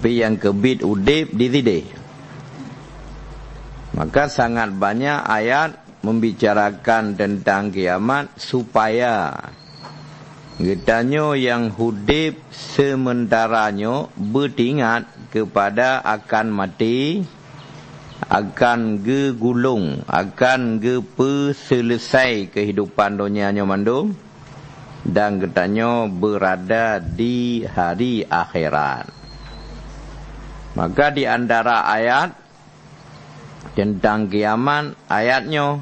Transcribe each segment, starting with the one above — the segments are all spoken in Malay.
Tapi yang kebit udip ditidih. Maka sangat banyak ayat membicarakan tentang kiamat supaya getanyo yang hudip sementaranya beringat kepada akan mati, akan gegulung, akan selesai kehidupan dunianya mandum, dan getanyo berada di hari akhirat. Maka di antara ayat tentang kiamat ayatnya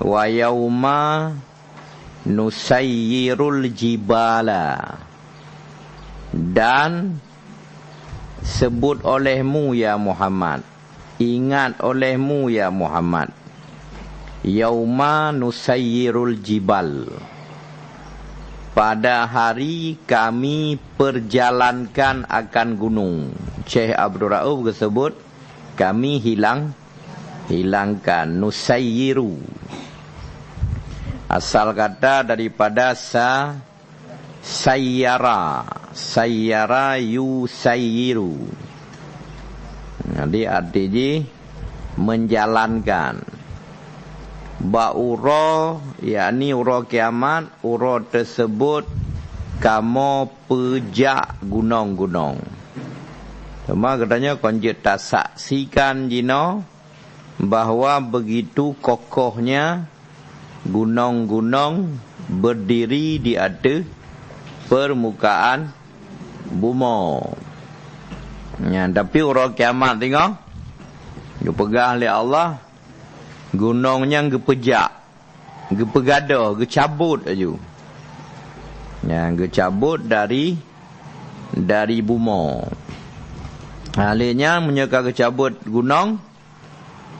wa yauma nusayyirul jibala, dan sebut olehmu ya Muhammad, ingat olehmu ya Muhammad, yauma nusayyirul jibal, pada hari kami perjalankan akan gunung. Syekh Abdul Rauf tersebut kami hilangkan nusayyiru, asal kata daripada sayyara yusayyiru, jadi artinya menjalankan. Ba'uro, yakni uro kiamat, uro tersebut kamu pejak gunung-gunung. Cuma katanya konjet tak saksikan jino bahawa begitu kokohnya gunung-gunung berdiri di atas permukaan bumi. Ya, tapi uro kiamat tengok, dipegang oleh Allah, gunungnya gepejak, gepegadah, gecabut aja. Ya, gecabut dari bumi. Halnya menyeka gecabut gunung,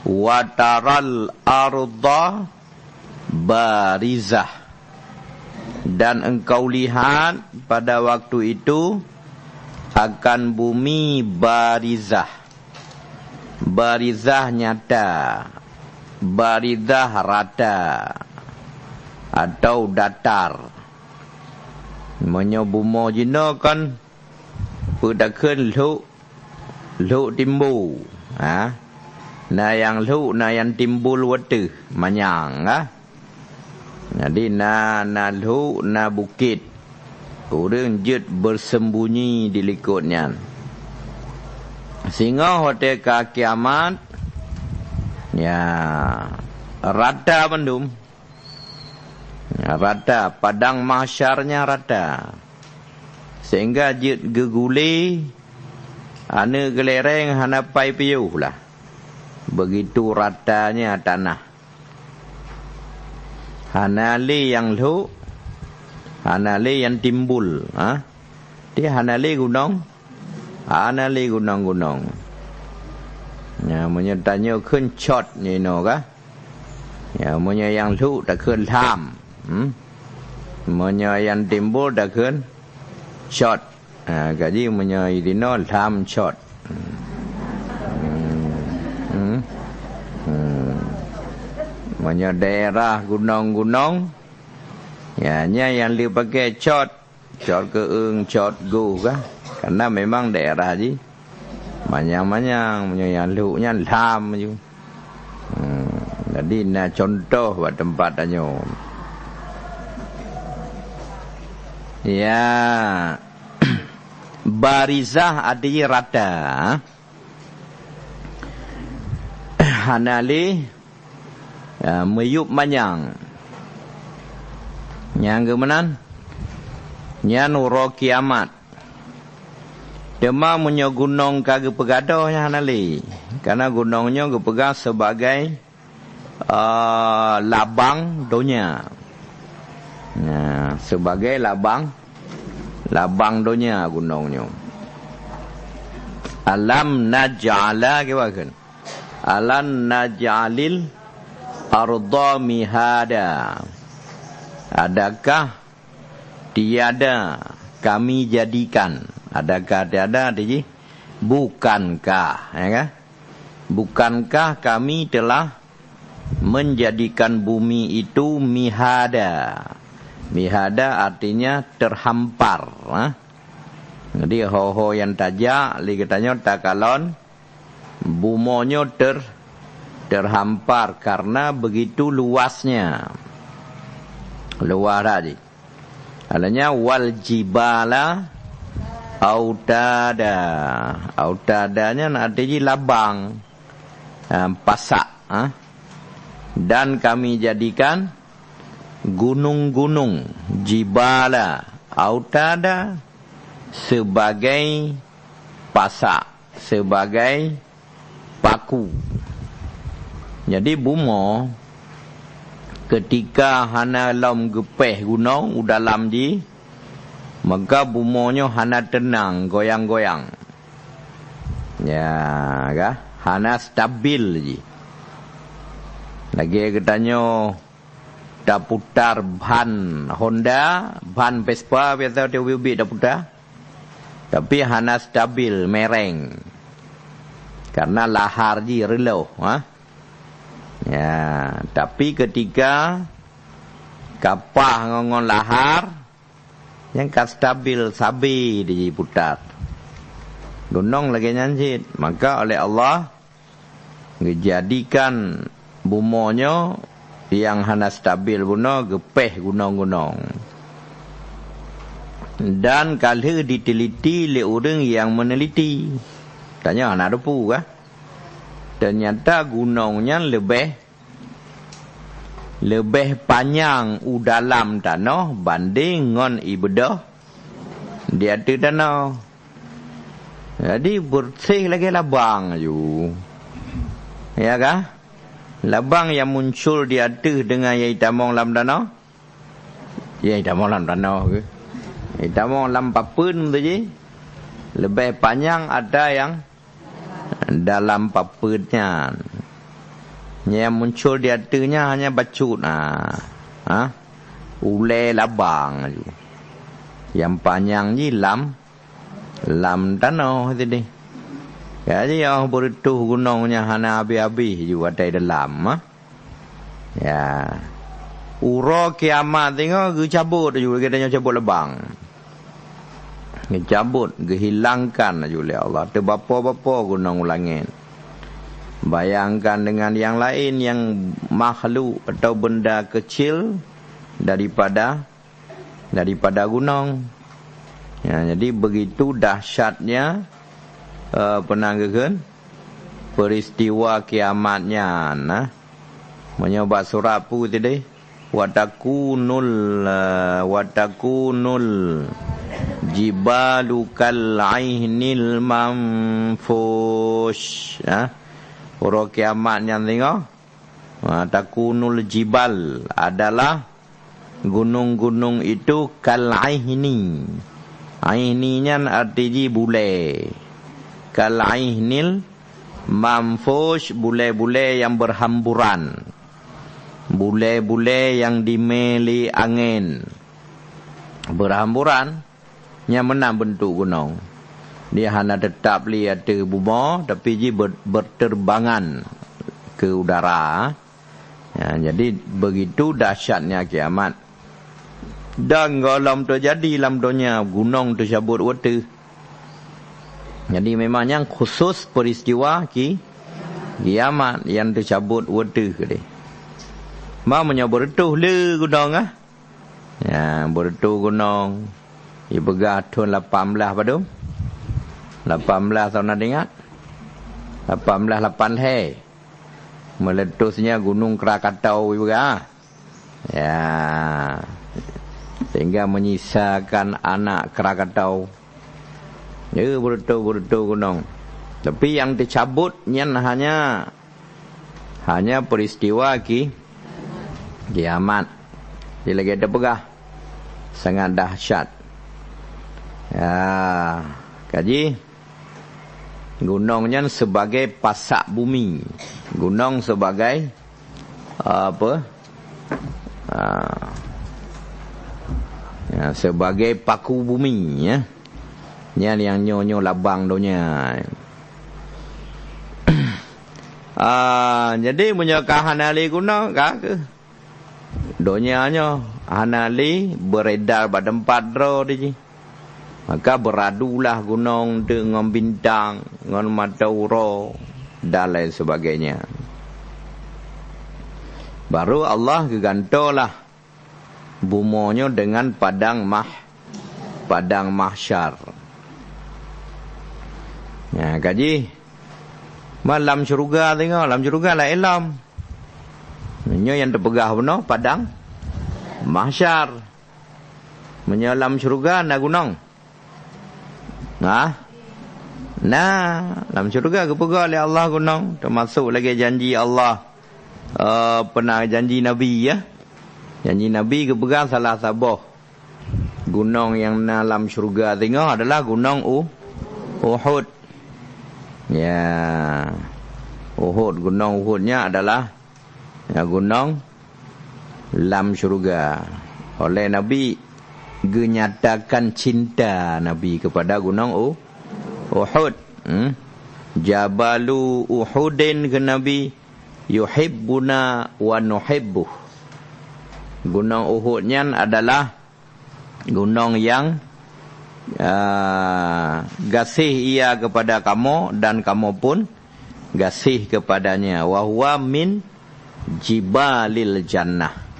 wataral arda barizah, dan engkau lihat pada waktu itu akan bumi barizah. Barizah nyata, barizah rata atau datar. Menyobumo jino kan pedakun lu timbul, na yang timbul wate manyang, jadi na lu na bukit, orang jet bersembunyi di likutnya. Sehingga hotel kiamat, ya rata bandum, ya, rata padang mahsyarnya rata, sehingga jet geguli. Ane gelereng hanapai piuh lah. Begitu ratanya tanah. Hanali yang lu, hanali yang timbul. Dia hanali gunung, hanali gunung-gunung. Ya, menyertanya kencot ni no kah? Ya, menyertanya yang lu tak kentam. Menyertanya yang timbul tak kencot. Gaji menyai dino lam shot. Menyai daerah gunung-gunung, ya yang dia pakai shot keung, shot go kah? Karena memang daerah ji manyang-manyang, menyai luknya lam je. Jadi na contoh buat tempat tanya. Ya. Barizah artinya rata. Hanali meyup manyang. Yang kemenan? Yang uro kiamat. Dema punya gunung kagak pegadoh ya hanali. Karena gunungnya kepegang sebagai labang dunia. Sebagai labang dunia gunungnya. Alam naj'ala kebakan. Alam naj'alil arda mihada. Adakah tiada kami jadikan? Adakah tiada tadi? Bukankah, ya kan? Bukankah kami telah menjadikan bumi itu mihada? Mihada artinya terhampar, Jadi ho-ho yang tajak li katanya takalon bumonyo terhampar karena begitu luasnya. Luar tadi. Alanya wal jibala autada. Autadanya artinya labang, pasak. Dan kami jadikan gunung-gunung jibala autada sebagai pasak, sebagai paku. Jadi bumo ketika hana lam gepeh gunung udalam di, maka bumonyo hana tenang, goyang-goyang. Ya, kah? Hana stabil je. Lagi katanya dah putar ban Honda, ban Vespa biasa dia ubi dah putar. Tapi hana stabil, mereng. Karena lahar je reloh, Ya, tapi ketika kapah ngongon lahar yang kan stabil, sabi diputar. Gunung lagi nyanjit, maka oleh Allah dijadikan bumonyo yang hana stabil guna gepeh gunung-gunung. Dan kalau diteliti oleh orang yang meneliti, tanya anak depu kah? Ternyata gunungnya lebih panjang dalam tanah banding ngon ibadah di atas tanah. Jadi bersih lagi labang ju. Ya kah? Labang yang muncul di atas dengan yang hitamong dalam tanah. Ya hitamong dalam tanah ke? Hitamong dalam papun tu je. Lebih panjang ada yang dalam papernya. Yang muncul di atasnya hanya bacut. Ulai labang. Yang panjang je lam tanah tadi. Jadi yang berutuh gunungnya hana habis-habis juga ada dalam. Ya. Ura kiamat tengok cabut juga katanya cabut lebang. Ngecabut, ngehilangkan aja oleh Allah. Ada bapa-bapa gunung ulangin. Bayangkan dengan yang lain yang makhluk atau benda kecil daripada gunung. Ya, jadi begitu dahsyatnya penanggakan peristiwa kiamatnya. Menyebab surat pu tadi. Watakunul jibalu kal'ainil manfush. Orang kiamatnya tengok. Takunul jibal adalah gunung-gunung itu kal'aini. Aininya artinya bule. Kal'ainil manfush, bule-bule yang berhamburan. Bule-bule yang dimeli angin. Berhamburan. Yang menang bentuk gunung. Dia hanya tetap lihat di bumi, tapi dia berterbangan ke udara. Ya, jadi begitu dahsyatnya kiamat. Dan kalau terjadi dalam dunia gunung tersebut waktu. Jadi memangnya khusus peristiwa kiamat yang tersebut waktu ke dia. Mamanya bertuh le gunung Ya, bertuh gunung. Ia begah tahun 18 pada 18 tahun nak ingat 18 meletusnya gunung Krakatau juga. Ya, sehingga menyisakan anak Krakatau. Ya, bertuh gunung. Tapi yang dicabutnya hanya peristiwa kiamat. Dia lagi ada pegah. Sangat dahsyat. Ya, kaji. Gunungnya sebagai pasak bumi. Gunung sebagai apa? Ya, sebagai paku bumi ya. Yang nyo labang donya. Jadi punya kahanali gunung ke? Donyanya hanali beredar pada 4 roh dia. Maka beradulah gunung dengan bintang, dengan matahari dan lain sebagainya. Baru Allah gegantolah bumonya dengan padang mahsyar. Ya, kaji malam syurga tengok, alam syurga lah ilam. Nya yang terpegah benar padang mahsyar. Menyalam syurga na gunung. Nah, dalam syurga kepegah oleh Allah gunung, termasuk lagi janji Allah, pernah janji Nabi ya. Janji Nabi kepegah salah sabah gunung yang dalam syurga tengok adalah gunung Uhud. Ya, Uhud, gunung Uhudnya adalah ya, gunung dalam syurga. Oleh Nabi menyatakan cinta Nabi kepada gunung Uhud. Jabalu Uhudin ke Nabi, yuhibbuna wa nuhibbuh. Gunung Uhudnya adalah gunung yang gasih ia kepada kamu dan kamu pun gasih kepadanya. Wa huwa min jibalil jannah.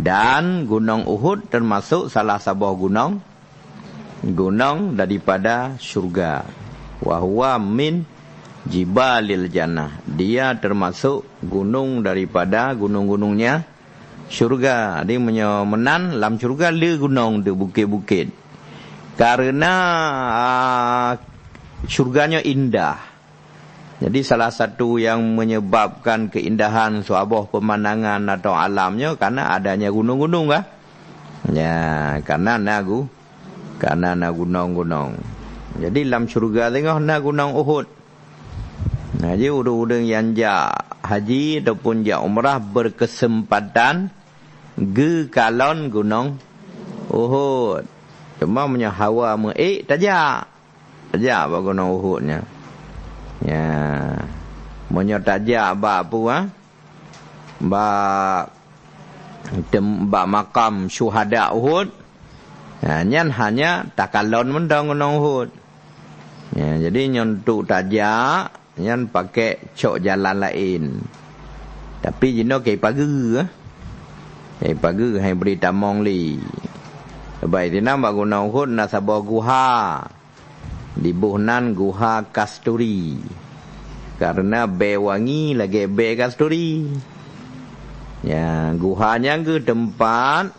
Dan gunung Uhud termasuk salah sebuah gunung daripada syurga. Wa huwa min jibalil jannah. Dia termasuk gunung daripada gunung-gunungnya syurga. Dia menan dalam syurga le gunung de bukit-bukit. Karena syurganya indah. Jadi salah satu yang menyebabkan keindahan suabah pemandangan atau alamnya karena adanya gunung-gunung kah? Ya, karena gunung-gunung. Jadi dalam syurga tengok na gunung Uhud. Nah, jadi urang-urang yang jak haji ataupun jak umrah berkesempatan ke kalon gunung Uhud. Cuma punya hawa tajak bak gunung Uhudnya. Ya, punya tajak bak apa bak makam syuhada Uhud. Ya, nyan hanya takalon mendang gunung Uhud. Ya, jadi nyontuk tajak nyan pakai cok jalan lain. Tapi jino kai pagi hai beri tamong li. Baik tina bak gunung Uhud na sabah guha. Di buhnan guha kasturi. Karena be wangi lagi be kasturi. Ya, guhanya ke tempat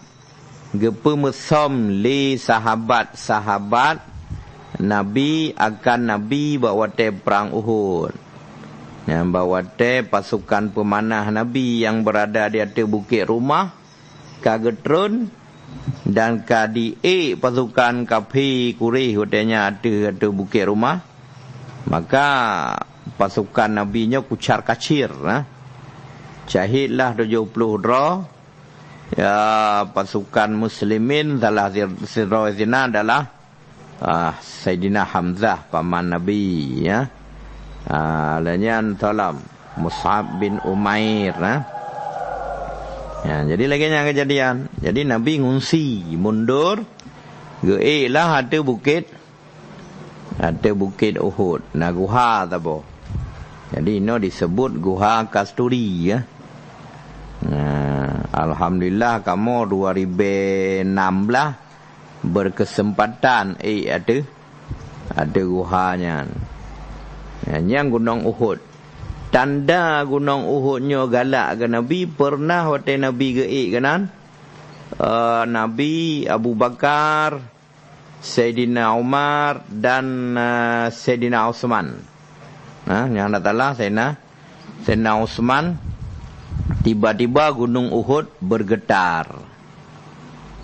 gepemesom li sahabat-sahabat Nabi akan Nabi bawa te perang Uhud. Ya, bawa te pasukan pemanah Nabi yang berada di atas bukit rumah kagetrun dan kadi pasukan kafi Quraisy hotenya ada bukit rumah. Maka pasukan Nabi nya kucar kacir Syahidlah 70 dra. Ya, pasukan muslimin salah sirozina adalah Sayyidina Hamzah paman Nabi ya. Lanyan salam Mus'ab bin Umair Ya, jadi lagi yang kejadian. Jadi Nabi ngungsi mundur lah ada bukit Uhud. Nah, guha tabo. Jadi ini disebut guha kasturi ya. Nah, alhamdulillah kamu 2016 berkesempatan ada guhanya. Ya, yang gunung Uhud. Tanda gunung Uhudnya galak ke Nabi, pernah waktu Nabi kanan Nabi Abu Bakar, Sayyidina Umar dan Sayyidina Utsman. Yang datanglah Sayyidina Utsman, tiba-tiba gunung Uhud bergetar.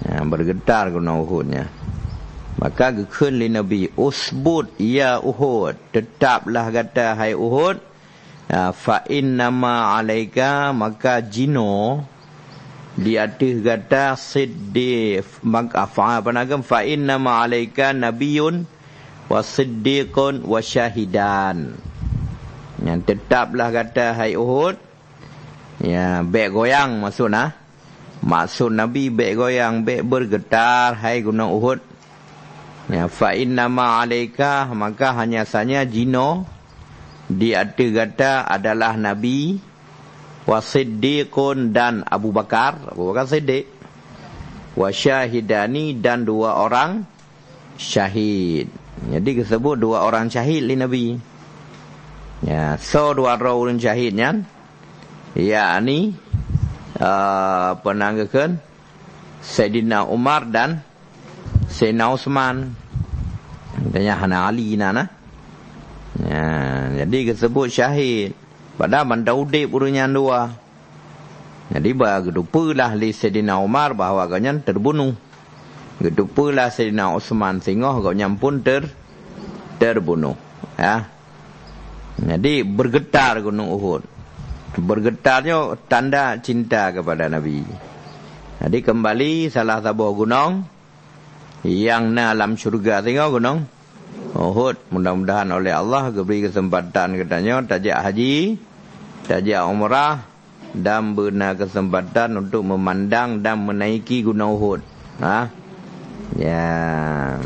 Ya, bergetar gunung Uhudnya. Maka gekun li Nabi, usbut ya Uhud, tetaplah kata hai Uhud. Fa innama alaika, maka jino di atas kata siddiq, maka fa innama alaika nabiyyun wa siddiqun wa syahidan. Yang tetaplah kata hai Uhud. Ya, bek goyang maksudnya. Maksud Nabi bek goyang, bek bergetar hai gunung Uhud. Ya, fa innama alaika, maka hanya saja jino di atas kata adalah Nabi, wa siddiqun dan Abu Bakar Siddiq, wa syahidani dan 2 orang syahid. Jadi disebut 2 orang syahid li Nabi. Ya, so 2 orang syahidnya yakni penanggakan Sayyidina Umar dan Sayyidina Utsman. Tanya Hana Ali nana. Ya, jadi disebut syahid. Padahal bandar udip urunnya 2. Jadi bergedupalah li Sayyidina Umar bahawa agaknya terbunuh. Gedupalah Sayyidina Utsman sehingga agaknya pun terbunuh. Ya. Jadi bergetar gunung Uhud. Bergetarnya tanda cinta kepada Nabi. Jadi kembali salah satu gunung yang dalam syurga tengok gunung Uhud. Mudah-mudahan oleh Allah diberi kesempatan katanya tajak haji, tajak umrah dan benar kesempatan untuk memandang dan menaiki gunung Uhud. Ya.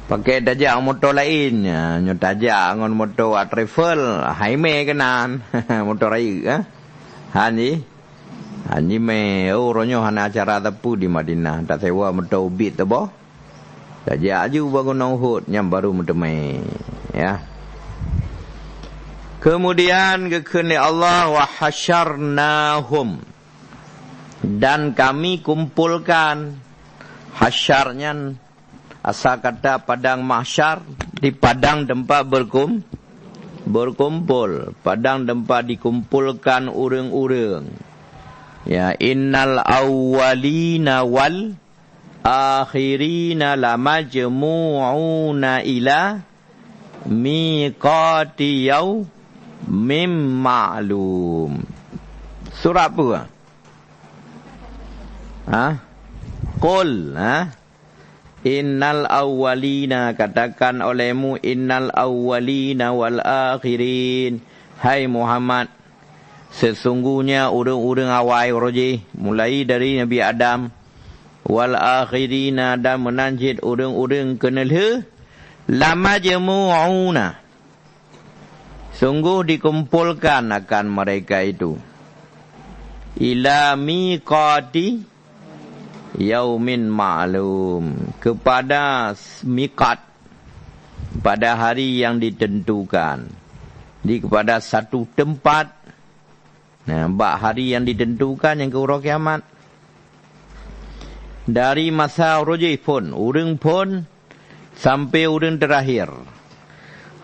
Pakai tajak motor lain, nyo tajak ngon motor travel, haime kenan, motor raya, Hanyi me ronyo hana acara tapu di Madinah, tak sewa motor ubit tu boh. Tajak aju bangun Uhud yang baru mentemai, ya. Kemudian kekene Allah wa hasyarnahum, dan kami kumpulkan. Hasyarnya asal kata padang mahsyar, di padang tempat berkumpul, padang tempat dikumpulkan urang-urang. Ya, innal awwalina wal akhirina lamajmu'una ila miqati yaumin ma'lum. Surah apa? Qul, innal awwalina, katakan olehmu innal awwalina wal akhirin, hai Muhammad, sesungguhnya urang-urang awal roji, mulai dari Nabi Adam, wal akhirina dan menanjid urang-urang kenal lama jemu'una, sungguh dikumpulkan akan mereka itu ila miqati yaumin ma'lum, kepada miqat, pada hari yang ditentukan, kepada satu tempat. Bak hari yang ditentukan yang ke urang kiamat. Dari masa rojih pun, urang pun sampai urang terakhir,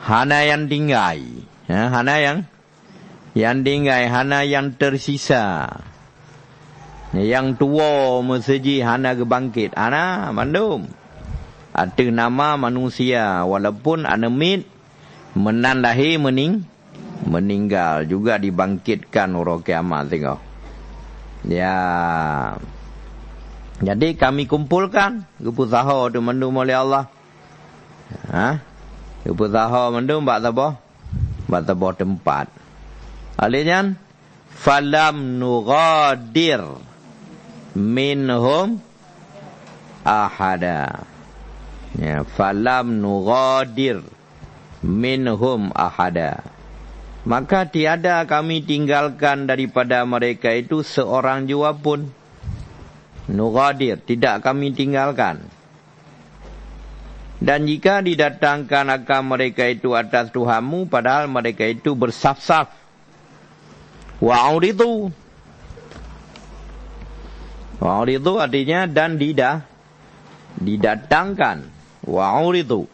hana yang tinggal, hana yang tinggal, hana yang tersisa. Yang tua meseji hana kebangkit, hana mandum. Ada nama manusia, walaupun anemit menan lahir meninggal juga dibangkitkan orang kiamat tengok. Ya. Jadi kami kumpulkan kepusaha tu mandum oleh Allah. Kepusaha mandum bak tabah? Bak tabah tempat. Alihnya falam nughadir minhum ahada. Ya, falam nughadir minhum ahada. Maka tiada kami tinggalkan daripada mereka itu seorang jua pun. Nughadir, tidak kami tinggalkan. Dan jika didatangkan akan mereka itu atas Tuhanmu, padahal mereka itu bersaf-saf, wa'uridu artinya dan didatangkan, wa'uridu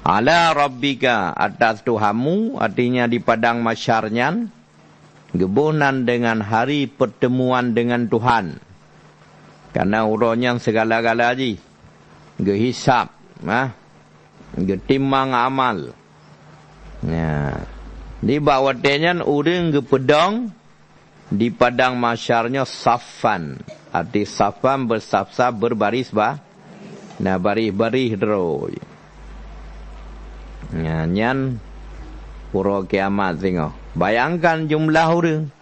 ala rabbika, atas Tuhanmu, artinya di padang masyarnya, gebunan dengan hari pertemuan dengan Tuhan. Karena urangnya segala-gala ji, gehisap, getimang amal. Ya. Di bawahnya urang gepedong di padang masyarnya safan, arti safan bersaf-saf berbaris baris-baris terus. Nyan pura kiamat tengok. Bayangkan jumlah orang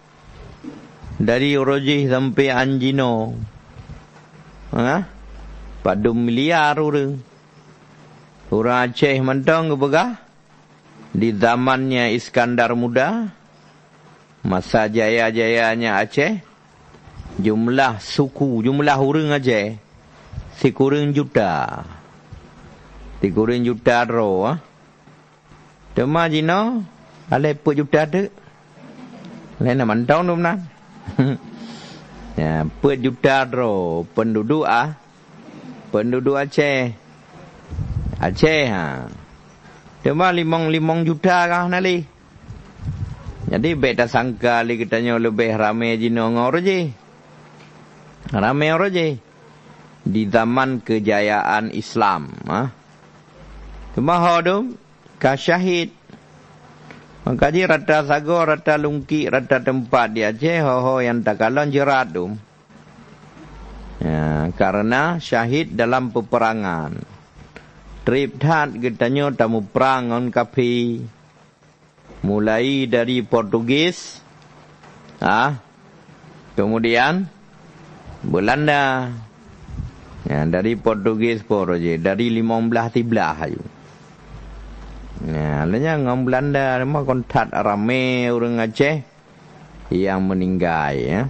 dari rojih sampai anjino. Padum miliar orang. Orang Aceh mentang ke begah. Di zamannya Iskandar Muda, masa jaya-jayanya Aceh, jumlah suku, jumlah orang Aceh, 3 juta. 3 juta ro. Cuma jino, alai 4 juta tu. Lain mentang tu mana? Ya, 4 juta ro penduduk penduduk Aceh. Aceh Cuma 5 juta kah nali. Jadi beta sangka li katanya lebih ramai jino ngor je. Ramai orang je. Di zaman kejayaan Islam. Cuma hodum ka syahid. Makanya rata sago, rata lungki, rata tempat di Aceh, ho yang tak kalon jerat tu. Ya, karena syahid dalam peperangan. Trip tat katanya tamu perang on kapi. Mulai dari Portugis. Kemudian Belanda. Ya, dari Portugis pun je. Dari 15 tiblah ayu. Ya, lainnya ngom Belanda mah kontak ramai orang Aceh yang meninggal ya.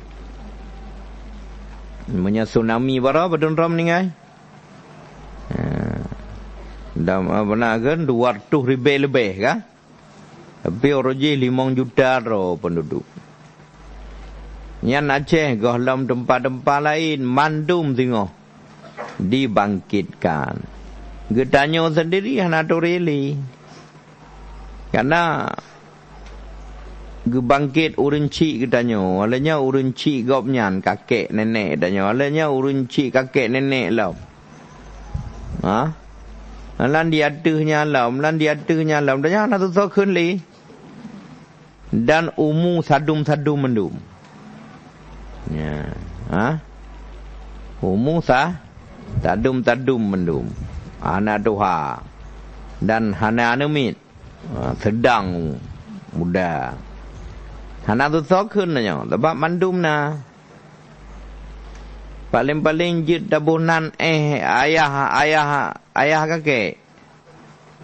Namanya tsunami berapa betul ram meninggal? Dah benar kan 200,000 lebih kan? Tapi orang je 5 juta ro penduduk. Yang Aceh dalam tempat-tempat lain mandum tengok dibangkitkan. Getanyo sendiri anak tu reli. Karena gebangkit urunci getanyo, alanya urunci gopnyan kakek nenek danyo, alanya urunci kakek nenek lau. Lan dia tuhnya lam, danyo anak tu so khun li. Dan umu sadum mendum. Ya. Umu sadum mendum. Anak tuha. Dan hana anumit. Sedang muda. Anak tu so khun danyo, sebab mandum na. Paling-paling jid tabunan ayah kakek.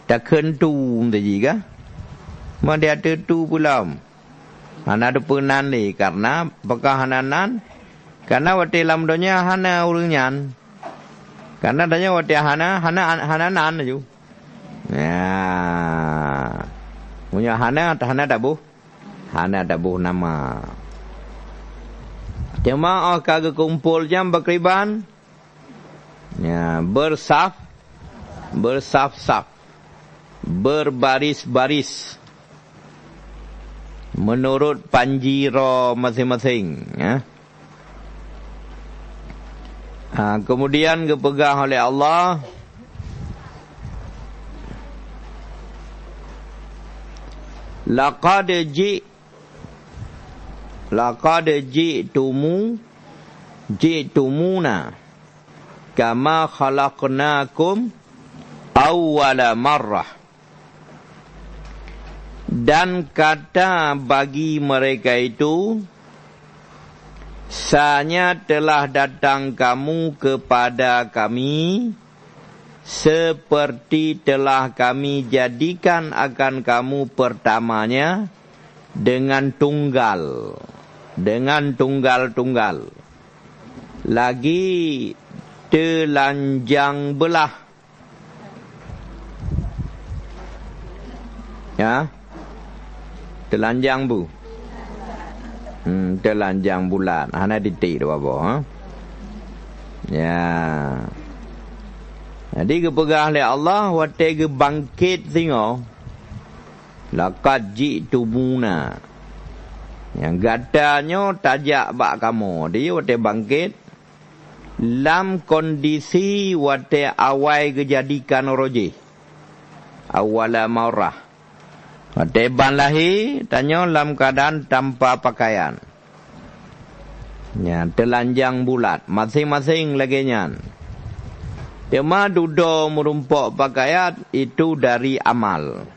Tak kentu tadi kah? Dia tu pula. Hana tu penan ni karena bekah hananan. Karena wati lam donya hana urunyan. Karena danya wati hananan aja. Ya. Punya hana tabuh. Hana tabuh nama. Jemaah kagak kumpul jam berkeriban. Ya, bersaf. Berbaris-baris. Menurut panjiro masing-masing. Ya. Kemudian kepegang oleh Allah. Laqad ji'tumuna kama khalaqnakum awwala marrah. Dan kata bagi mereka itu, sanya telah datang kamu kepada kami seperti telah kami jadikan akan kamu pertamanya dengan tunggal. Lagi telanjang belah. Ya. Telanjang bu. Telanjang bulan. Hana titik tu apa? Ya. Jadi kepegang oleh Allah wate ke bangkit tengok. Laqad ji'tumuna. Yang gadanya tajak bak kamu. Dia wate bangkit lam kondisi wate awai kejadikan roji. Awala marrah. Wate ban lahir tanya lam keadaan tanpa pakaian. Ya, telanjang bulat masing-masing lagi nyan. Cuma duduk merumpuk pakaian itu dari amal.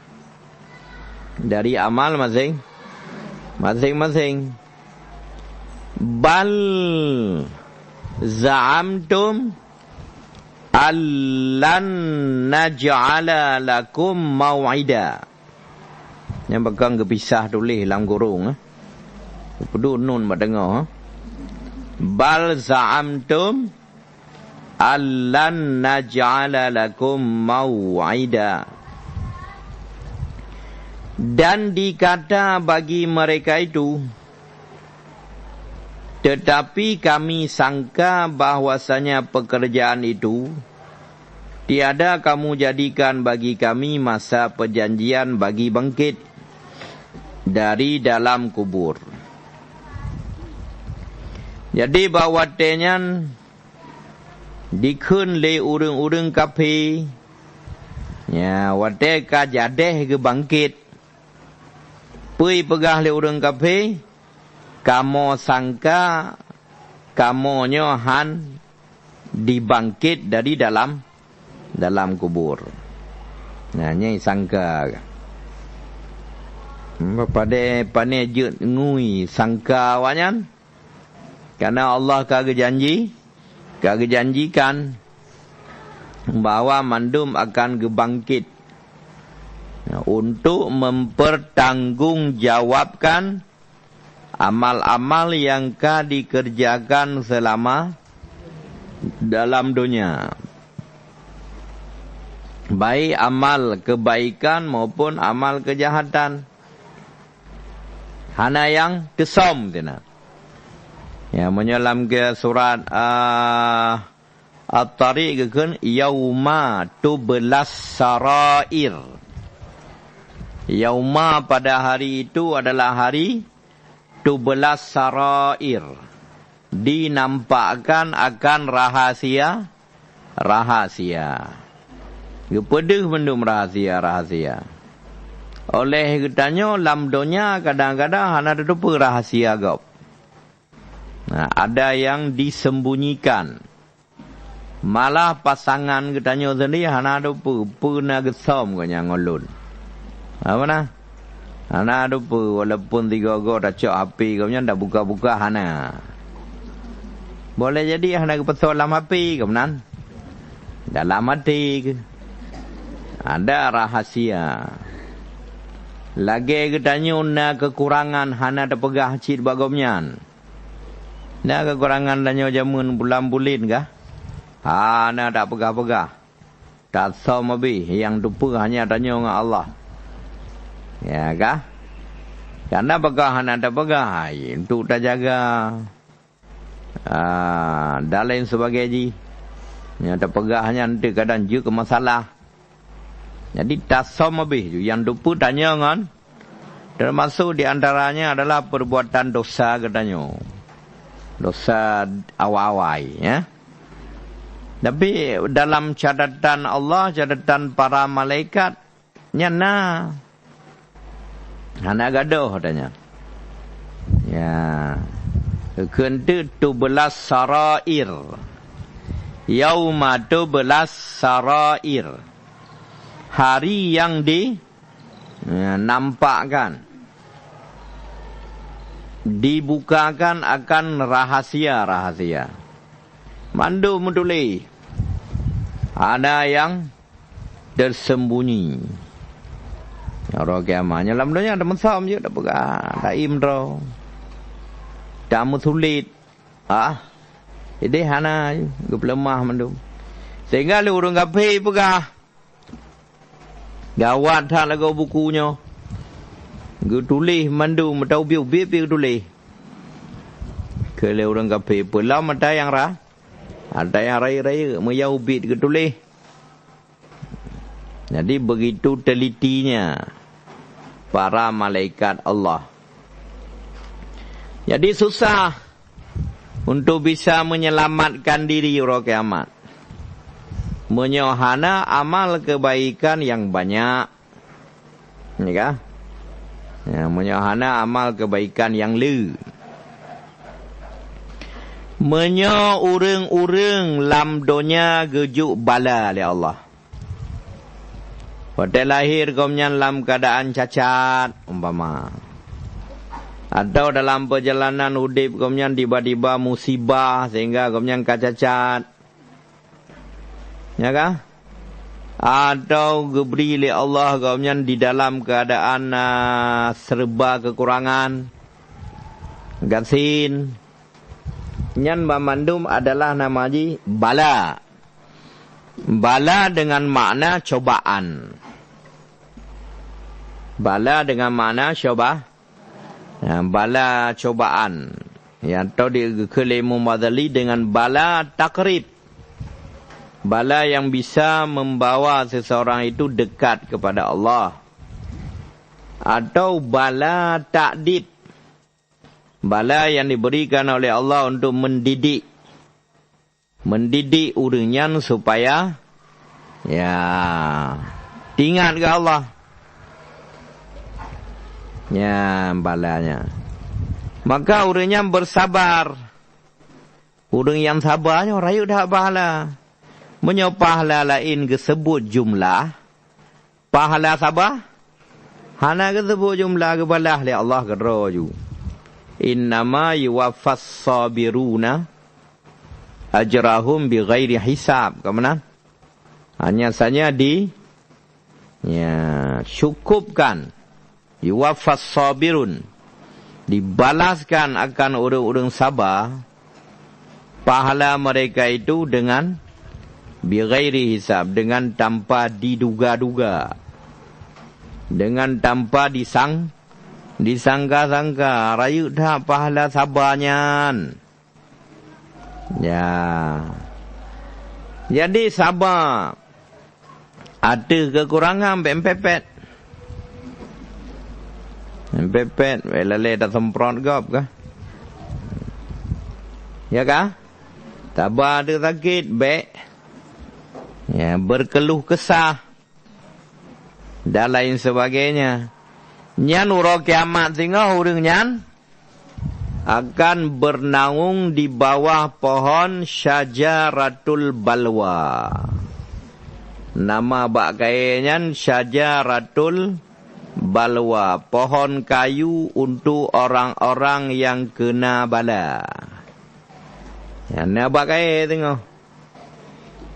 Dari amal masing-masing. Bal za'amtum Allan naj'ala lakum mau'ida. Yang pegang kepisah tulis dalam kurung. Perlu nun mak dengar. Bal za'amtum allan naj'ala lakum mau'ida. Dan dikata bagi mereka itu, tetapi kami sangka bahwasanya pekerjaan itu tiada kamu jadikan bagi kami masa perjanjian bagi bangkit dari dalam kubur. Jadi bahawa tenyan dikun le urung-urung kafe, ya wate ka jadeh ke bangkit, pui pegah le urung kafe, kamu sangka kamu nyohan dibangkit dari dalam kubur. Nah, nyai sangka. Pada pane jut ngui sangka wanyan. Karena Allah kagak janjikan bahwa mandum akan gebangkit untuk mempertanggungjawabkan amal-amal yang dikerjakan selama dalam dunia. Baik amal kebaikan maupun amal kejahatan. Hana yang kesom tina. Ya menyelam ke surat At-Tariq kan yauma tublas sarair. Yauma pada hari itu adalah hari tublas sarair, dinampakkan akan rahasia. Gepedeh mendum rahasia. Oleh katanya dalam dunia kadang-kadang hana ada rahasia gop. Nah, ada yang disembunyikan. Malah pasangan katanya sendiri hana ada pernah gesom kanya ngolun. Apa nah? Hana ada walaupun 3 go dah cok api kemudian dah buka-buka hana. Boleh jadi hana kepesol dalam api kemudian dalam hati ke. Ada rahasia. Lagi katanya na kekurangan hana ada pegah cid bagomnyan. Na kekurangan danyo jamun bulan-bulin kah? Hana tak pegah-pegah. Tak som abi yang dupa hanya danyo dengan Allah. Ya kah? Karena pegahan ada pegah, untuk tak jaga. Dan lain sebagainya. Yang ada pegahnya nanti kadang juga masalah. Jadi tasom lebih yang dupu tanya kan. Termasuk di antaranya adalah perbuatan dosa katanya. Dosa awal-awal ya. Tapi dalam catatan Allah, catatan para malaikat, nyana hana gaduh katanya. Ya. Kentu 17 sarair. Yauma 17 sarair. Hari yang nampakkan. Dibukakan akan rahasia-rahasia. Mandu menduli. Ada yang tersembunyi. Orang kiamatnya dalam dunia ada mesam je, tak pegang, tak imro, tak musulit, jadi hana gepelemah mandum. Sehingga lu urung kafe pegang, gawat tak lagu bukunya, tulis mandum, tahu biu tulis. Kalau urung kafe pelam ada yang raya, mayau bit tulis. Jadi begitu telitinya para malaikat Allah. Jadi susah untuk bisa menyelamatkan diri orang kiamat. Menyohana amal kebaikan yang banyak. Ini kah? Ya, menyohana amal kebaikan yang lu. Menyo urang-urang lam donya gejuk bala oleh Allah. Pada lahir kaumnya dalam keadaan cacat, umpama. Atau dalam perjalanan hidup kaumnya tiba-tiba musibah sehingga kaumnya cacat. Ya kan? Atau diberi oleh Allah kaumnya di dalam keadaan serba kekurangan, gasin. Nyan mamandum adalah nama ji bala. Bala dengan makna cobaan. Bala dengan makna bala cobaan. Yang atau dikelimu madali dengan bala takrib. Bala yang bisa membawa seseorang itu dekat kepada Allah. Atau bala ta'dib. Bala yang diberikan oleh Allah untuk mendidik. Mendidik urangnya supaya ingat ke Allah. Balanya. Maka urangnya bersabar. Urang yang sabarnya rayu dah pahala. Menyo pahala lain disebut jumlah. Pahala sabar. Hana disebut jumlah kebalah oleh Allah keroju. Innama yuwaffas sabiruna ajrahum bighairi hisab. Kemana? Hanya saja cukupkan. Yuwaffas sabirun. Dibalaskan akan orang-orang sabar. Pahala mereka itu dengan bighairi hisab. Dengan tanpa diduga-duga. Dengan tanpa disangka-sangka. Rayu dah pahala sabarnya. Jadi sabar. Ada kekurangan pempepet. Pempepet. Lalai tak semprot gop kah? Ya kah? Sabar ada sakit. Baik. Berkeluh kesah. Dan lain sebagainya. Nyan urang kiamat sehingga urang nyan akan bernaung di bawah pohon syajaratul balwa. Nama bakainya syajaratul balwa. Pohon kayu untuk orang-orang yang kena bala. Nama bakai tengok.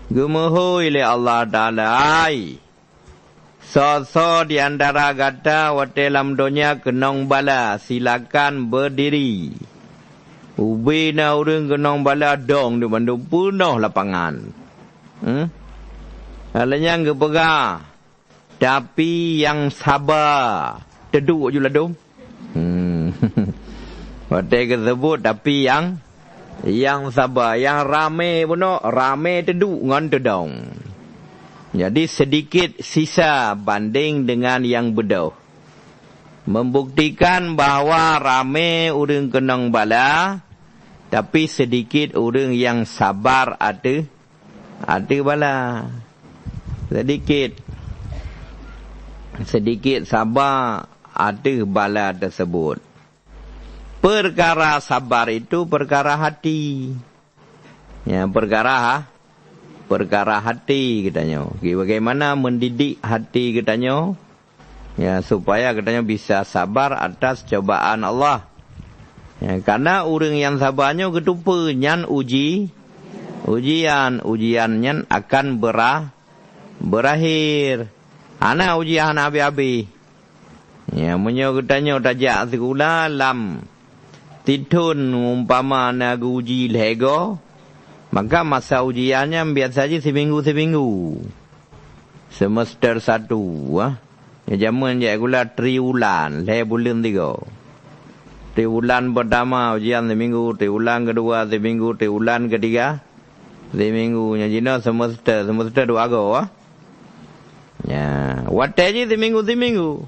Gemuhui oleh Allah Ta'ala. So di antara kata dalam dunia kenong bala, silakan berdiri. Ubina orang kenong bala dong di bandung penuh lapangan. Halanya ngepegah. Tapi yang sabar teduk je lah dong. Watai tersebut tapi yang sabar, yang ramai pun ramai teduk ngan tedong. Jadi sedikit sisa banding dengan yang bedauh. Membuktikan bahawa ramai orang kenang bala, tapi sedikit orang yang sabar ada bala. Sedikit sabar ada bala tersebut. Perkara sabar itu perkara hati. Perkara hati katanya. Bagaimana mendidik hati katanya? Supaya katanya bisa sabar atas cobaan Allah. Karena orang yang sabarnya ketupa nyan ujiannya akan berakhir. Ana ujian habis-habis. Menyo katanya tajak sekolah lam tidun umpama nak uji lego. Maka masa ujiannya biasanya seminggu. Semester 1. Zaman gula 3 bulan. 3 bulan 3. 3 bulan pertama ujian seminggu. 3 bulan kedua seminggu. 3 bulan ketiga seminggu. Jadi semester 2 ago. Watai seminggu.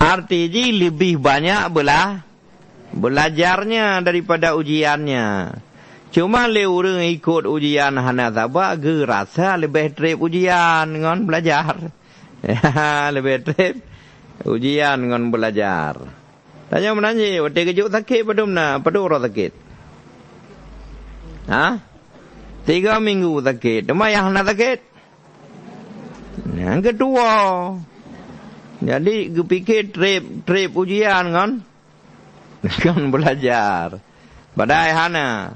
Artinya lebih banyak belajarnya daripada ujiannya. Cuma le orang ikut ujian hana sabar, rasa lebih trip ujian dengan belajar. Lebih trip ujian dengan belajar. Tanya menanya, waktu kejuk sakit pada orang sakit. 3 minggu sakit. Cuma yang hana sakit. Yang kedua. Jadi kepikir trip ujian kan belajar. Padahal hana.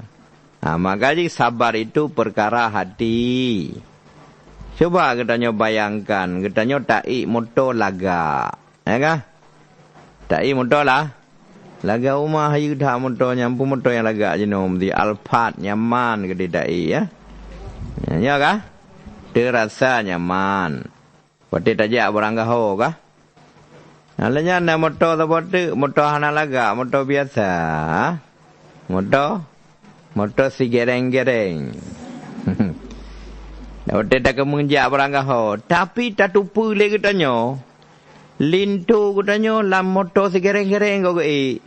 Maka sabar itu perkara hati. Coba katanya bayangkan, katanya ta'i motor laga. Ya kan? Ta'i motor lah. Laga rumah hayu dah motor nyampu motor yang laga jenom di Alphard nyaman gede ta'i ya. Ya kan? Terasa nyaman. Pati tajak berangkah ho kah? Alanya na motor tu motor hana laga, motor biasa. Motor si gereng-gereng. Pati tak kemenjak berangkah ho, tapi tak tupu le katanya. Lintu katanya lam motor si gereng-gereng kau ke.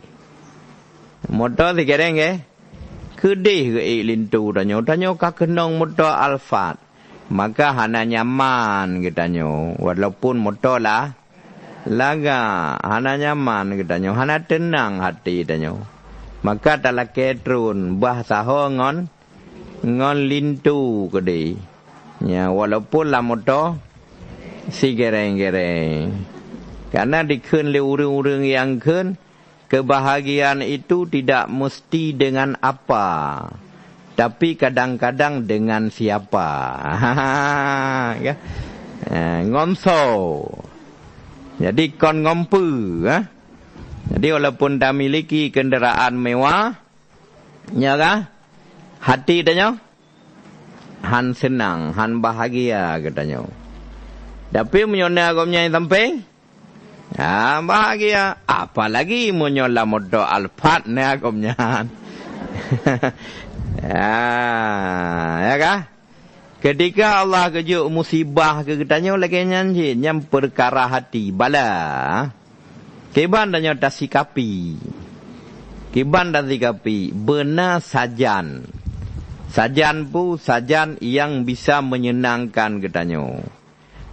Motor si gereng ke? Kedih ke lintu katanya. Tanya kak kenong motor Alphard. Maka hana nyaman katanya. Walaupun motor lah laga, hana nyaman katanya. Hana tenang hati katanya. Maka tak lah ketrun bahasa ho ngon lintu kedih. Ya, walaupun lah motor si gereng-gereng. Karena dikun le urung-urung yang kun, kebahagiaan itu tidak mesti dengan apa. Tapi kadang-kadang dengan siapa. Ya. Ngomso. Jadi kon ngompu. Jadi walaupun dah miliki kenderaan mewah. Ya kan? Hati katanya. Han senang, han bahagia katanya. Tapi menyona agaknya yang samping. Bahagia. Apalagi menyola motor Alphard ni agaknya. Ya kah? Ketika Allah kejuk musibah ke katanya lagi nyanyi yang perkara hati bala. Keban tanya tak sikapi. Benar sajan. Sajan pu sajan yang bisa menyenangkan katanya.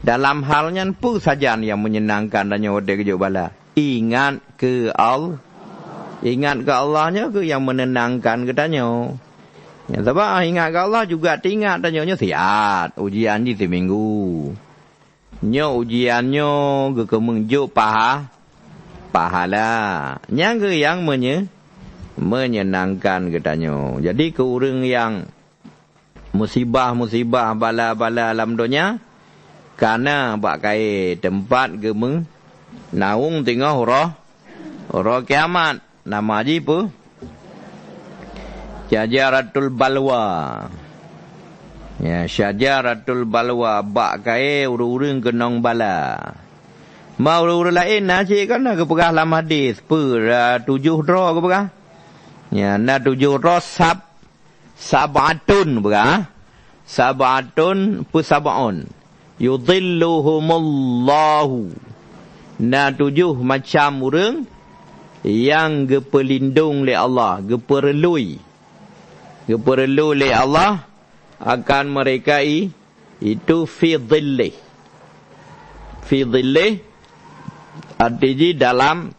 Dalam halnya pu sajan yang menyenangkan tanya dia kejuk bala. Ingat ke Allahnya ke yang menenangkan katanya. Ya, sebab ingat ke Allah juga tinggal tanya siat ujian di seminggu. Ujiannya ke kemenjuk pahala. Yang ke yang menyenangkan katanya. Jadi ke orang yang musibah bala-bala dalam dunia karena bakai tempat ke naung tengah hurah kiamat. Nama aja apa? Syajaratul balwa. Ya, syajaratul balwa bakai urung-urung kenong bala. Mau urung lain nah cik kan ke pegah dalam hadis per 7 dra ke pegah. Ya, na 7 dra sabatun pegah. Sabatun pusabaun. Yudhilluhumullahu. Na 7 macam urang yang gepelindung le Allah, geperlui le Allah akan mereka itu fi dhillih. Fi dhillih artinya dalam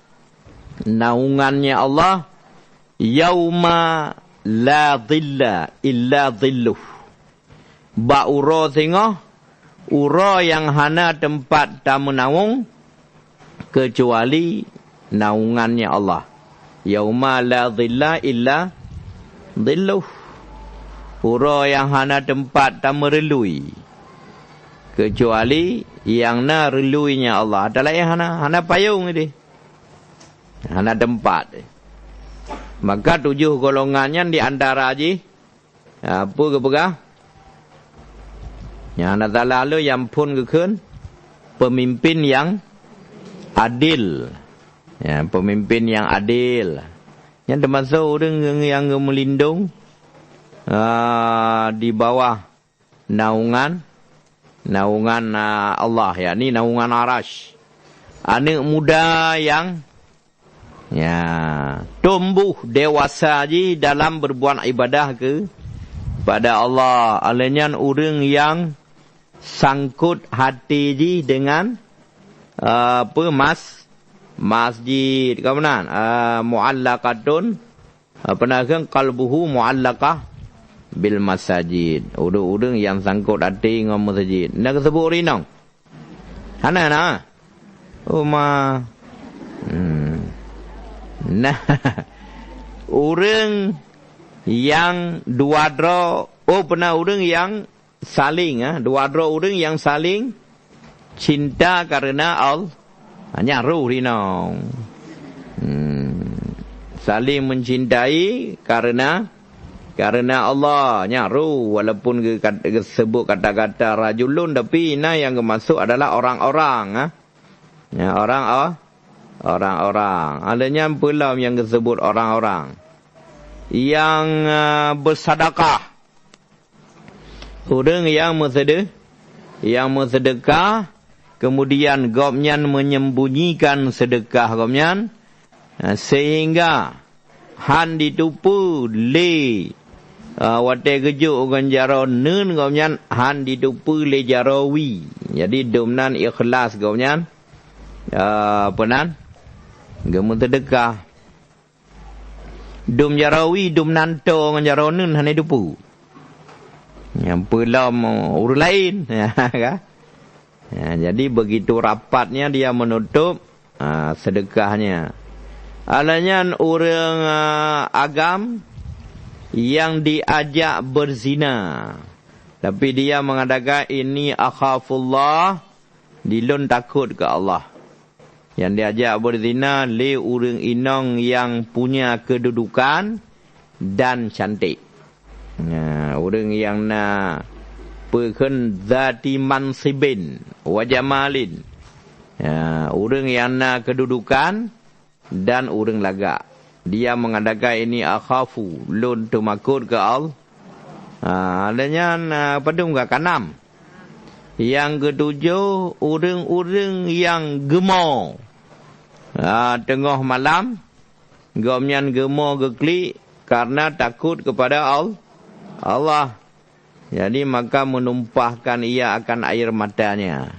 naungannya Allah yauma la dhilla illa dhilluh. Ba ura tengah ura yang hana tempat tamu naung kecuali naungannya Allah. Yauma la dhilla illa dhilluh. Ura yang hana tempat tamu relui kecuali yang na reluinya Allah. Adalah yang hana payung ini. Hana tempat. Maka 7 golongannya di antara aja apa ke pegah? Yang nak lalu yang pun kekun pemimpin yang adil. Ya, pemimpin yang adil. Yang termasuk orang yang melindung di bawah naungan Allah, yakni naungan Arash. Anak muda yang tumbuh dewasa ji dalam berbuat ibadah pada Allah. Alanya orang yang sangkut hati ji dengan masjid kemudian muallaqatun kan qalbuhu muallaqah bil masajid. Urang-urang yang sangkut hati dengan masjid. Nak sebut rinang. Hana. Nah. Urang yang dua dra pernah urang yang saling dua orang yang saling cinta karena Allah. Nyaru rinong. Saling mencintai karena Allah. Nyaru walaupun sebut kata-kata rajulun, tapi ini yang masuk adalah orang-orang. Ya, orang-orang. Adanya pula yang disebut orang-orang yang bersedekah. Orang yang bersedekah, kemudian gopnyan menyembunyikan sedekah gopnyan, sehingga han ditupu le wate gejuk orang jaro nun gopnyan, han ditupu le jarawi. Jadi domnan ikhlas gopnyan penan gemu sedekah. Dum jarawi dum nanto orang jaro nun han ditupu. Yang pelam urus lain. Ya, jadi begitu rapatnya dia menutup sedekahnya. Alanya orang agam yang diajak berzina, tapi dia mengatakan ini akhafullah, dilun takut ke Allah. Yang diajak berzina le orang inong yang punya kedudukan dan cantik. Orang yang nak perken zati mansibin wajamalin, orang yang nak kedudukan dan orang lagak. Dia mengadakan ini akhafu, lun tumakut ke Allah. Adanya padung ke kanam. Yang ketujuh, orang-orang yang gemar. Tengah malam gomnyan gemar geklik karena takut kepada Allah. Jadi maka menumpahkan ia akan air matanya.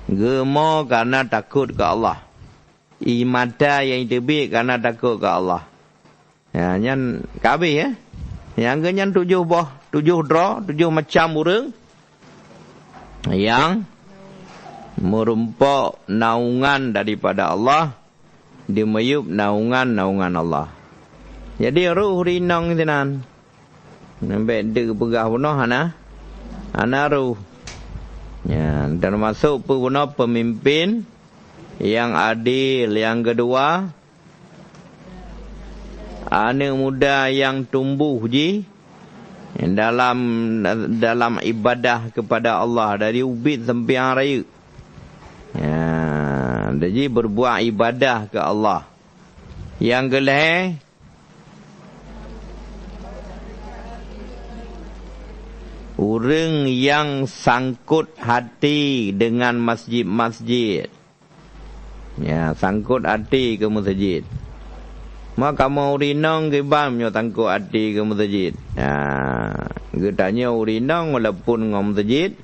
Gemar karena takut ke Allah. Mata yang terbit karena takut ke Allah. Ya, nyan kabeh ya. Yang kenyan 7 draw, 7 macam orang yang merumpak naungan daripada Allah, dimayup naungan Allah. Jadi ruh rinang tenan. Nampak dia pegah punah ana ruh. Ya, termasuk punah pemimpin yang adil. Yang kedua, anak muda yang tumbuh dalam ibadah kepada Allah dari ubid sampai yang raya. Ya, jadi berbuat ibadah ke Allah. Yang kelih, orang yang sangkut hati dengan masjid-masjid. Ya, sangkut hati ke masjid. Maka mau urinong ke bam nyo sangkut hati ke masjid. Ya, getanya urinong walaupun ngom masjid,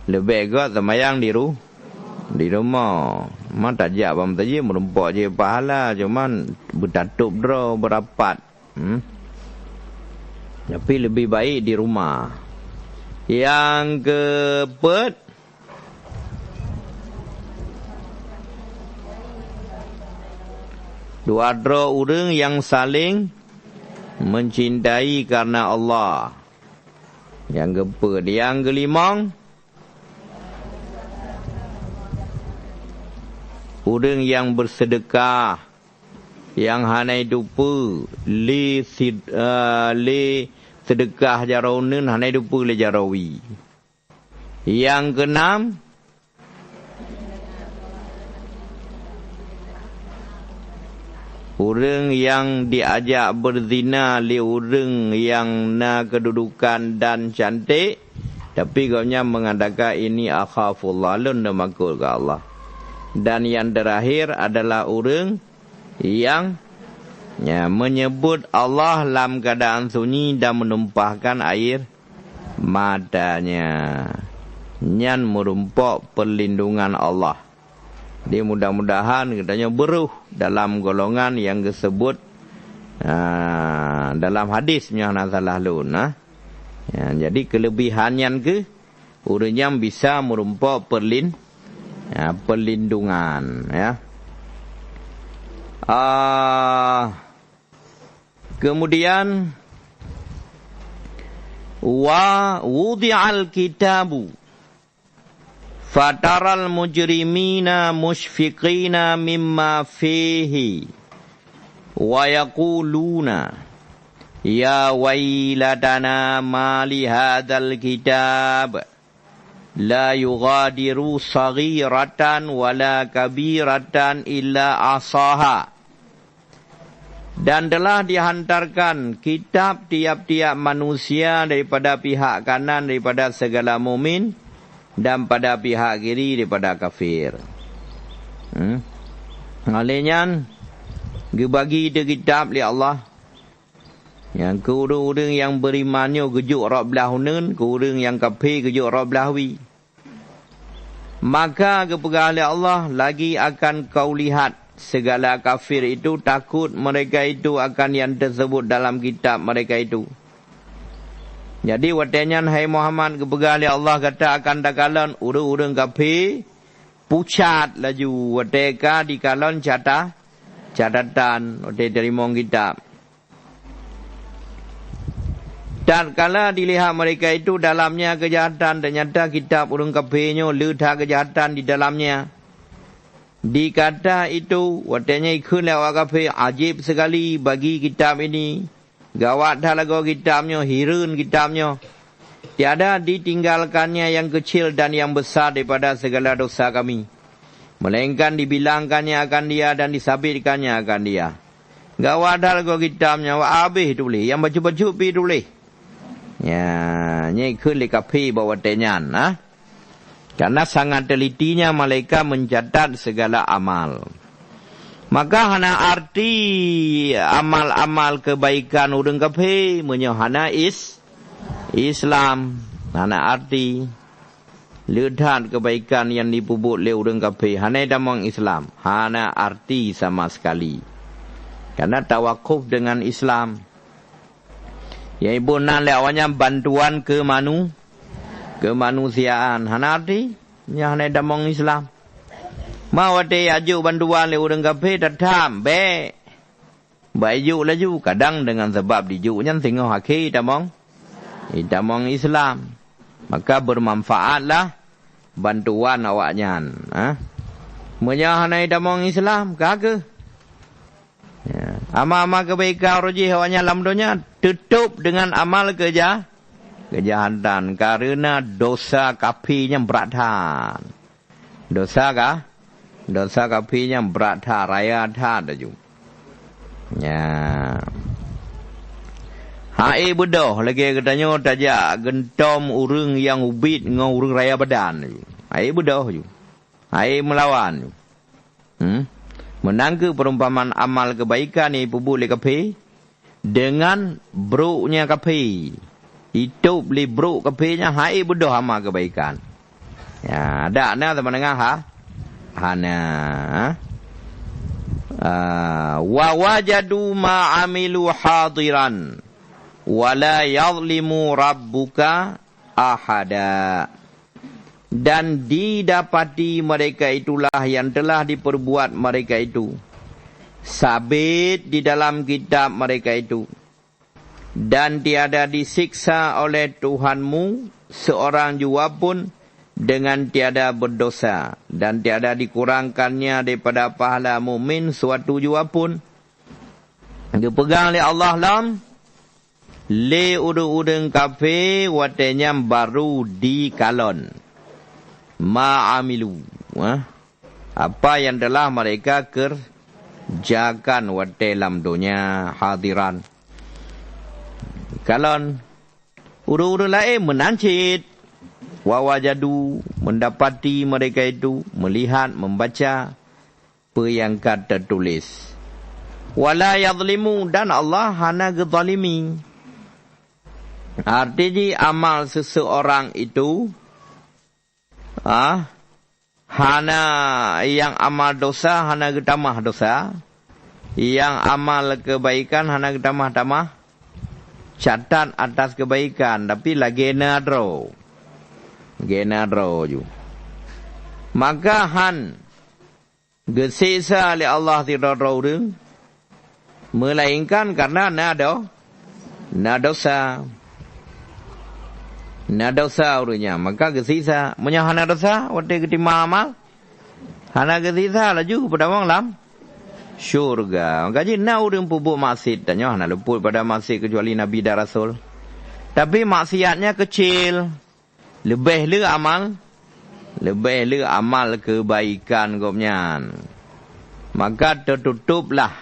lebih got semayang di rumah. Mak tak jak bam masjid merumpak je pahala, cuman bertatup draw berapat. Tapi lebih baik di rumah. Yang keempat, dua orang yang saling mencintai karena Allah. Yang keempat. Yang kelima, orang yang bersedekah, yang hanai dupa li sedekah jarawun hanai dupa le jarawi. Yang keenam, orang yang diajak berzina li orang yang na kedudukan dan cantik, tapi kaumnya mengadakan ini akhafullah, lun makul ke Allah. Dan yang terakhir adalah orang yang menyebut Allah dalam keadaan sunyi dan menumpahkan air matanya. Nyan merumpak perlindungan Allah. Dia mudah-mudahan katanya beruh dalam golongan yang disebut dalam hadis yang salah lun. Ya, jadi kelebihan yang ke orang yang bisa merumpak perlindungan. Ya. Kemudian wa wudi'al kitabu fataral mujrimina mushfiqina mimma fihi wa yaquluna ya wailatana ma li hadzal kitab la yughadiru saghiratan wala kabiratan illa asaha. Dan telah dihantarkan kitab tiap-tiap manusia daripada pihak kanan daripada segala mukmin dan pada pihak kiri daripada kafir. Olehnya dibagi itu kitab oleh Allah. Yang kurang-kurang yang berimannya kejuk rok belah hunan, kurang yang kafir kejuk rok belah wi. Maka kepegang oleh Allah lagi akan kau lihat segala kafir itu takut mereka itu akan yang tersebut dalam kitab mereka itu. Jadi watanya hai Muhammad kepegang oleh Allah kata akan dakalan urang-urang kafir pucat laju wateka di kalon catatan wate terima kitab. Dan kala dilihat mereka itu dalamnya kejahatan, ternyata kitab urang kafirnya letak kejahatan di dalamnya. Dikata itu, watanya ikut lewat kafir, ajib sekali bagi kitab ini. Gawat dah lagu kitabnya, hirun kitabnya. Tiada ditinggalkannya yang kecil dan yang besar daripada segala dosa kami. Melainkan dibilangkannya akan dia dan disabitkannya akan dia. Gawat dah lagu kitabnya, habis tulis, yang baca-baca pi tulis. Ya, ni ikut kafir bawa tenyan, Karena sangat telitinya malaikat mencatat segala amal. Maka hana arti amal-amal kebaikan urang kafir menyohana Islam. Hana arti lihat kebaikan yang dipubut oleh urang kafir. Hana damang Islam. Hana arti sama sekali. Karena tawakuf dengan Islam. Yang ibu nak lewatnya bantuan kemanusiaan. Hana arti. Yang hana damang Islam. Mawate ajuk bantuan le urang kafir tatam be. Bayu laju kadang dengan sebab dijuknya tengok haki damang Islam. Maka bermanfaatlah bantuan awaknya. Menyahanai damang Islam kagak. Ya. Amal-amal kebaikan rojih awaknya dalam dunia tutup dengan amal kejahatan karena dosa kafirnya berat. Dosa kafirnya berat raya dah. Ya. Hai bodoh lagi katanya tajak gentom urang yang ubit dengan urang raya badan. Hai bodoh ju. Hai melawan ju. Menangka perumpamaan amal kebaikan ni pubuk le kafir dengan bruknya kafir. Itu beli bruk kafirnya hai bodoh amal kebaikan. Ya, ada na teman dengar hana wa wajadu ma amilu hadiran wala yadhlimu rabbuka ahada. Dan didapati mereka itulah yang telah diperbuat mereka itu. Sabit di dalam kitab mereka itu. Dan tiada disiksa oleh Tuhanmu seorang jua pun dengan tiada berdosa. Dan tiada dikurangkannya daripada pahala mukmin suatu jua pun. Dipegang oleh Allah lam. Le udung-udung kafir watenya baru di kalon. Ma'amilu. Apa yang telah mereka kerjakan wate dalam dunia hadiran. Kalon urut-urut lain menancit. Wawajadu mendapati mereka itu melihat, membaca apa yang tertulis. Wala yadhlimu dan Allah hana gezalimi. Artinya amal seseorang itu hana yang amal dosa hana getamah dosa, yang amal kebaikan hana getamah catat atas kebaikan, tapi lagi genadro ju. Maka han gesisa oleh Allah tidak tahu melainkan karena na dosa. Nak dosa urutnya. Maka kesisa. Punya hana dosa. Waktu ketimah amal. Hana kesisa laju pada orang lam. Syurga. Maka nak urut pupuk maksud. Tanya hana luput pada maksud kecuali Nabi dan Rasul. Tapi maksiatnya kecil. Lebih le amal. Lebih le amal kebaikan kopnya. Maka tertutuplah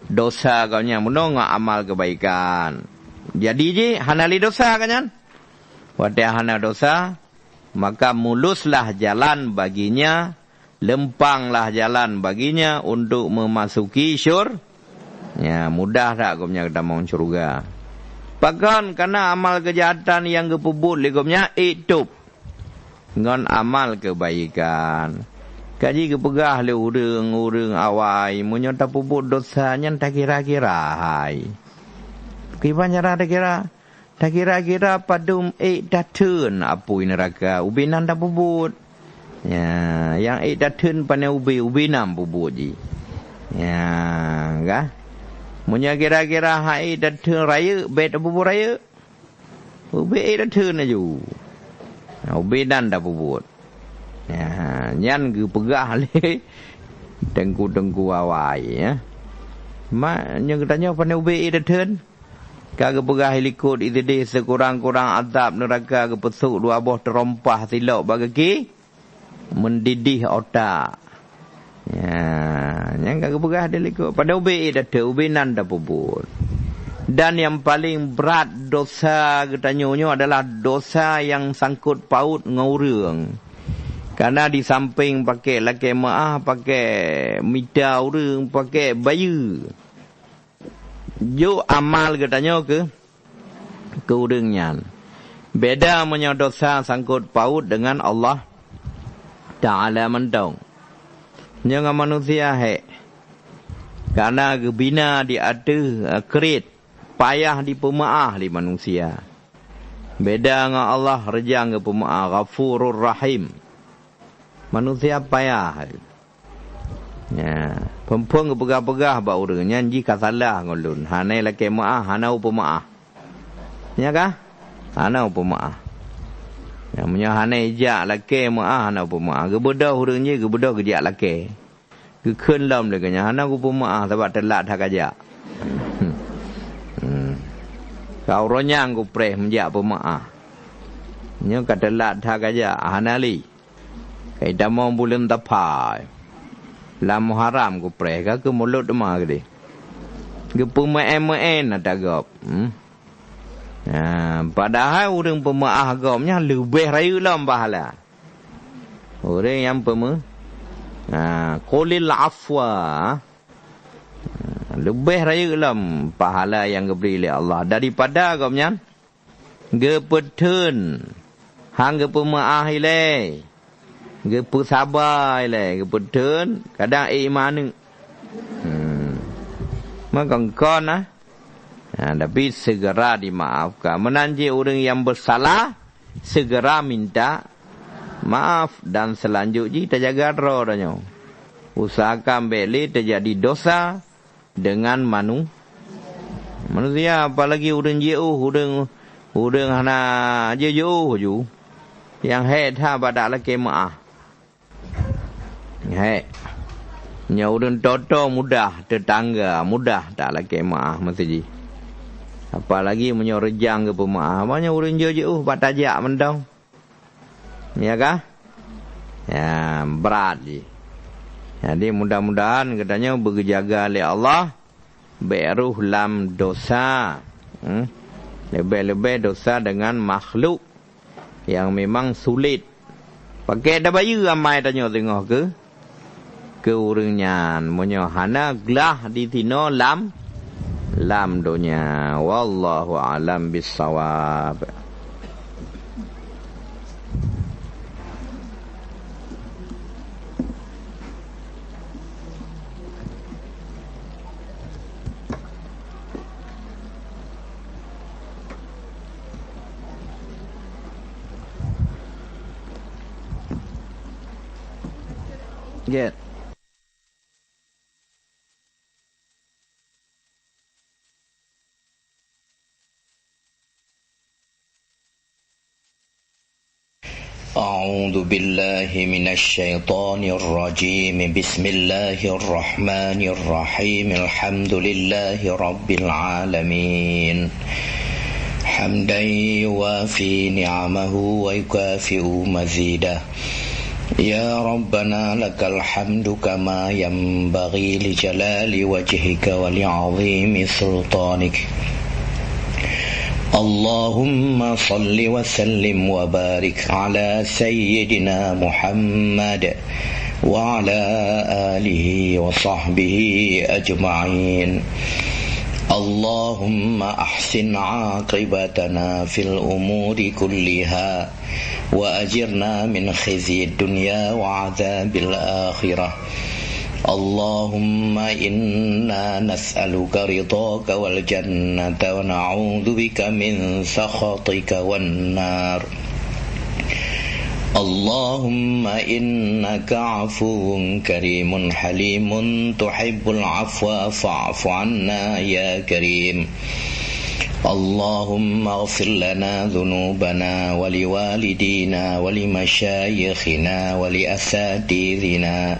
dosa kopnya. Menunggu amal kebaikan. Jadi je hana li dosa kan? Waktu hana dosa. Maka muluslah jalan baginya. Lempanglah jalan baginya untuk memasuki ya, mudah tak kopnya kita mau syurga. Bahkan karena amal kejahatan yang kepubut likumnya hidup dengan amal kebaikan. Kaji kepegah le urang awai munyo tak pubut dosanya tak kira-kira hai. Kiban cara tak kira padum datun apui neraka ubinan tak pubut. Ya, yang datun pane ubinam pubut ji. Ya, enggak? Munya kira-kira hai datun raya, bet pubut raya. Ubi datun aju. Ubinan dah pubut. Ya, nyan ke pegah le tengku awai ya. Mak nya katanya pane ubi datun. Kagak pegah likut itu dia sekurang-kurang azab neraka ke pesuk dua boh terompah silok bagi mendidih otak. Ya, yang kagak pegah dia likut. Pada ubi datun, ubinan dah pubut. Dan yang paling berat dosa katanya adalah dosa yang sangkut paut ngurang. Karena di samping pakai laki maah, pakai mita urang, pakai bayu. Jo amal katanya ke urangnya. Beda punya dosa sangkut paut dengan Allah Ta'ala mendong. Jangan manusia karena gebina di ada kerit. Payah di pemaah di manusia. Beda dengan Allah rejang ke pemaah. Ghafurur Rahim. Manusia payah. Ya. Perempuan ke pegah-pegah bak orang. Nyanji kasalah ngulun. Hanai laki maah. Hanau pemaah. Ya kah? Hanau pemaah. Yang punya hanai jak laki maah. Hanau pemaah. Kebedah orangnya. Kebedah kejak laki. Kekun lam dekanya. Hanau pemaah. Sebab telak tak kajak. Kau ronyang ku preh menjak pemaah. Nyo kata lat tak aja hanali. Kai damong bulan tapai. Lam haram ku preh ka ke mulut demah gede. Ke pemaen ada gop. Padahal urang pemaah gopnya lebih raya lam pahala. Urang yang qulil afwa. Lebih raya dalam pahala yang diberi oleh Allah daripada kaumnya gepetun hang gepemaah ile gepe sabar ile gepetun kadang iman maka kon tapi segera dimaafkan menanji orang yang bersalah segera minta maaf dan selanjutnya terjaga rohnya usahakan beli terjadi dosa dengan manusia apalagi urang jauh urang hana jauh ju yang tha pada laki maah nya urang toto mudah tetangga mudah tak laki maah mesti ji apalagi menyo rejang ke pemaah banyak urang jauh batajak mendong ya kah ya berat ji. Jadi mudah-mudahan katanya berjaga oleh Allah beruh lam dosa. Lebih-lebih dosa dengan makhluk yang memang sulit. Pakai dah bayu ramai tanya tengok ke urangnya. Munyo hana gelah di tino lam donya. Wallahu alam bisawab. Yeah. أعوذ بالله من الشيطان الرجيم بسم الله الرحمن الرحيم الحمد لله رب العالمين حمدا يوافي نعمه ويكافئ مزيده يا ربنا لك الحمد كما ينبغي لجلال وجهك ولعظيم سلطانك اللهم صل وسلم وبارك على سيدنا محمد وعلى آله وصحبه أجمعين اللهم أحسن عاقبتنا في الأمور كلها وأجرنا من خزي الدنيا وعذاب الآخرة اللهم إنا نسألك رضاك والجنة ونعوذ بك من سخطك والنار اللهم إنك عفو كريم حليم تحب العفو فاعف عنا يا كريم اللهم اغفر لنا ذنوبنا ولوالدينا ولمشايخنا ولأساتذتنا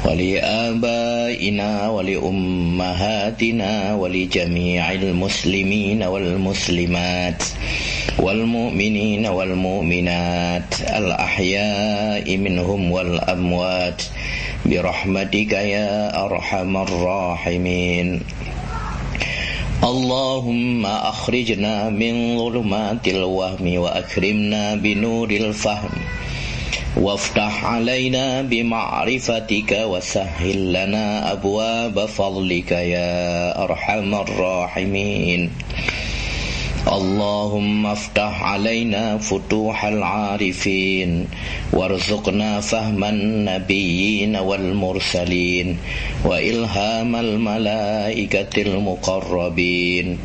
ولآبائنا ولأمهاتنا ولجميع المسلمين والمسلمات والمؤمنين والمؤمنات الأحياء منهم والأموات برحمتك يا أرحم الراحمين اللهم أخرجنا من ظلمات الوهم وأكرمنا بنور الفهم وافتح علينا بمعرفتك وسهل لنا أبواب فضلك يا أرحم الراحمين اللهم افتح علينا فتوح العارفين وارزقنا فهم النبيين والمرسلين وإلهام الملائكة المقربين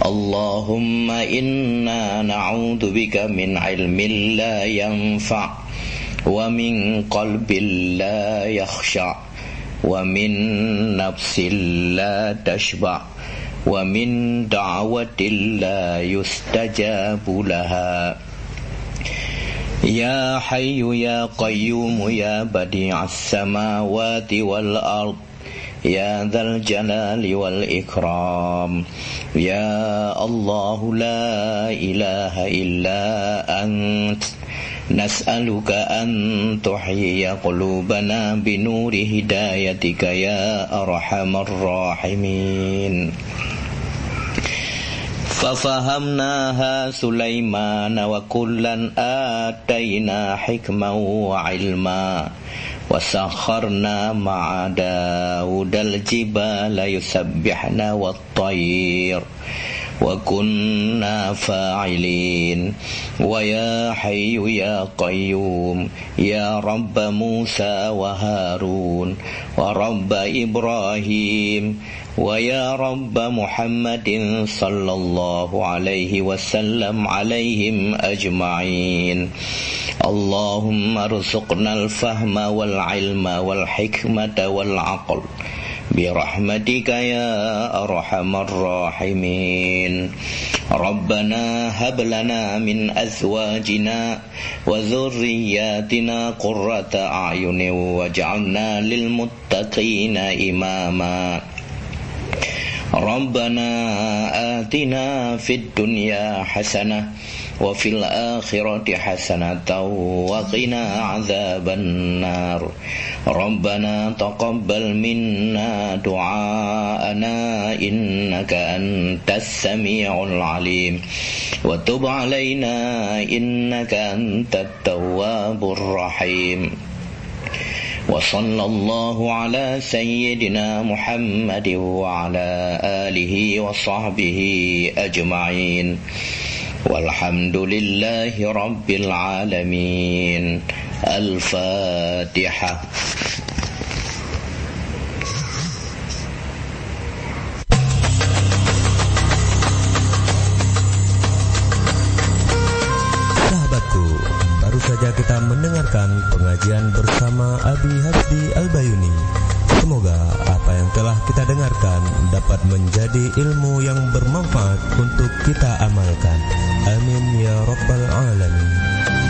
اللهم إنا نعوذ بك من علم لا ينفع ومن قلب لا يخشع ومن نفس لا تشبع ومن دعوة لا يستجاب لها يا حي يا قيوم يا بديع السماوات والأرض يا ذا الجلال والإكرام يا الله لا إله إلا أنت نسألك أن تحيي قلوبنا بنور هدايتك يا أرحم الراحمين ففهمناها سليمان وكلا آتينا حكما وعلما وسخرنا مع داود الجبال يسبحن والطير وكنا فاعلين ويا حي يا قيوم يا رب موسى وهارون ورب إبراهيم ويا رب محمد صلى الله عليه وسلم عليهم أجمعين اللهم ارزقنا الفهم والعلم والحكمة والعقل برحمتك يا أرحم الراحمين ربنا هب لنا من أزواجنا وذرياتنا قرة أعين واجعلنا للمتقين إماما ربنا آتنا في الدنيا حسنة وفي الآخرة حسنة وقنا عذاب النار ربنا تقبل منا دعاءنا إنك أنت السميع العليم وتب علينا إنك أنت التواب الرحيم وصلى الله على سيدنا محمد وعلى آله وصحبه أجمعين والحمد لله رب العالمين الفاتحة. Sahabatku, baru saja kita mendengarkan pengajian bersama Abi Hasbi Al-Bayuni. Semoga apa yang telah kita dengarkan dapat menjadi ilmu yang bermanfaat untuk kita amalkan. Amin ya rabbal alamin.